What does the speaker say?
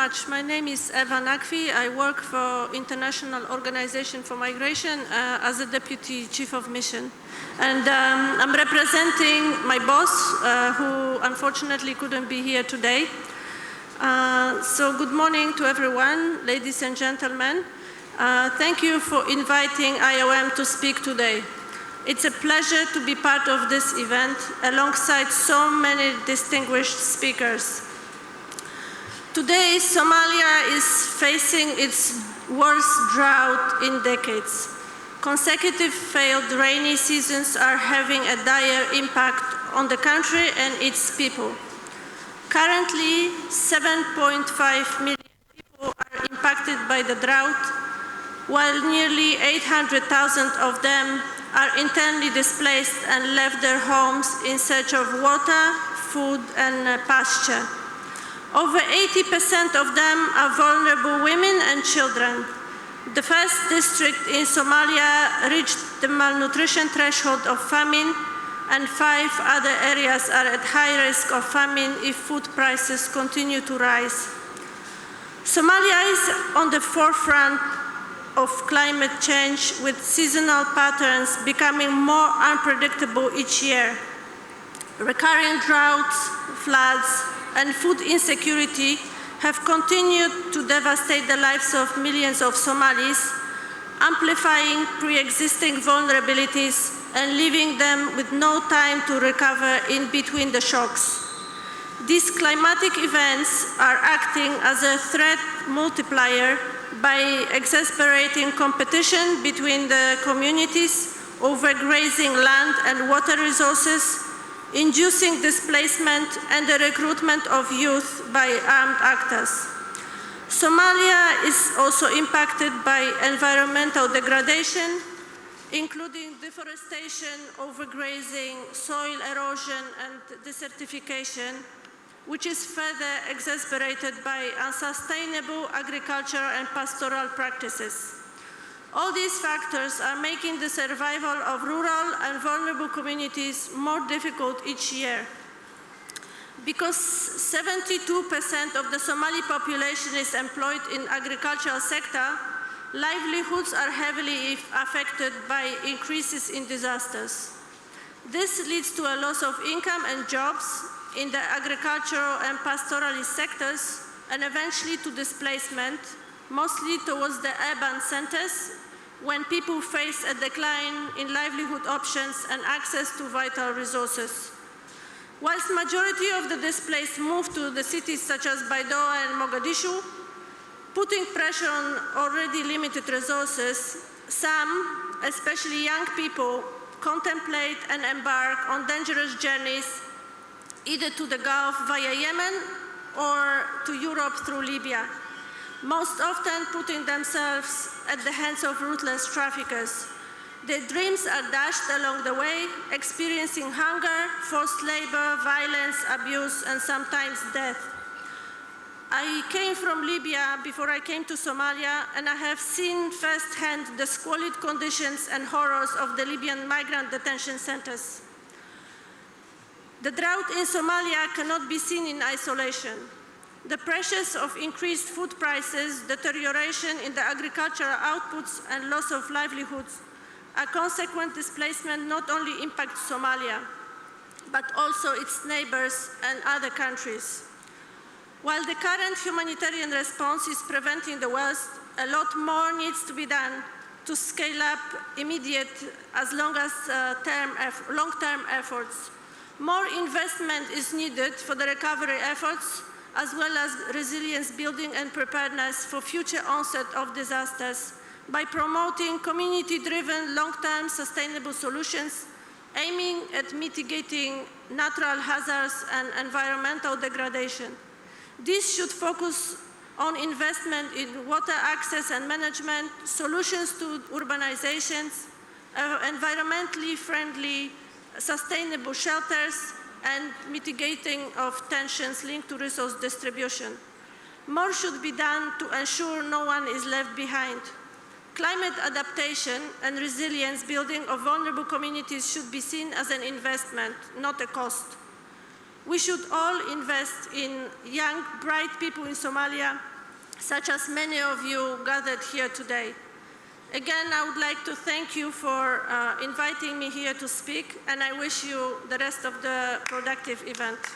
much. My name is Ewa Naqvi. I work for International Organization for Migration as a Deputy Chief of Mission. And I'm representing my boss, who unfortunately couldn't be here today. So good morning to everyone, ladies and gentlemen. Thank you for inviting IOM to speak today. It's a pleasure to be part of this event alongside so many distinguished speakers. Today, Somalia is facing its worst drought in decades. Consecutive failed rainy seasons are having a dire impact on the country and its people. Currently, 7.5 million people are impacted by the drought, while nearly 800,000 of them are internally displaced and left their homes in search of water, food, and pasture. Over 80% of them are vulnerable women and children. The first district in Somalia reached the malnutrition threshold of famine, and 5 other areas are at high risk of famine if food prices continue to rise. Somalia is on the forefront of climate change, with seasonal patterns becoming more unpredictable each year. Recurring droughts, floods, and food insecurity have continued to devastate the lives of millions of Somalis, amplifying pre-existing vulnerabilities and leaving them with no time to recover in between the shocks. These climatic events are acting as a threat multiplier by exacerbating competition between the communities over grazing land and water resources, inducing displacement and the recruitment of youth by armed actors. Somalia is also impacted by environmental degradation, including deforestation, overgrazing, soil erosion, and desertification, which is further exacerbated by unsustainable agricultural and pastoral practices. All these factors are making the survival of rural and vulnerable communities more difficult each year. Because 72% of the Somali population is employed in the agricultural sector, livelihoods are heavily affected by increases in disasters. This leads to a loss of income and jobs in the agricultural and pastoralist sectors, and eventually to displacement, mostly towards the urban centers, when people face a decline in livelihood options and access to vital resources. Whilst the majority of the displaced move to the cities such as Baidoa and Mogadishu, putting pressure on already limited resources, some, especially young people, contemplate and embark on dangerous journeys either to the Gulf via Yemen or to Europe through Libya, most often putting themselves at the hands of ruthless traffickers. Their dreams are dashed along the way, experiencing hunger, forced labor, violence, abuse, and sometimes death. I came from Libya before I came to Somalia, and I have seen firsthand the squalid conditions and horrors of the Libyan migrant detention centers. The drought in Somalia cannot be seen in isolation. The pressures of increased food prices, deterioration in the agricultural outputs, and loss of livelihoods, a consequent displacement not only impacts Somalia, but also its neighbors and other countries. While the current humanitarian response is preventing the worst, a lot more needs to be done to scale up immediate as long-term efforts. More investment is needed for the recovery efforts, as well as resilience building and preparedness for future onset of disasters by promoting community-driven, long-term sustainable solutions aiming at mitigating natural hazards and environmental degradation. This should focus on investment in water access and management, solutions to urbanizations, environmentally friendly, sustainable shelters, and mitigating of tensions linked to resource distribution. More should be done to ensure no one is left behind. Climate adaptation and resilience building of vulnerable communities should be seen as an investment, not a cost. We should all invest in young, bright people in Somalia such as many of you gathered here today. Again, I would like to thank you for inviting me here to speak, and I wish you the rest of the productive event.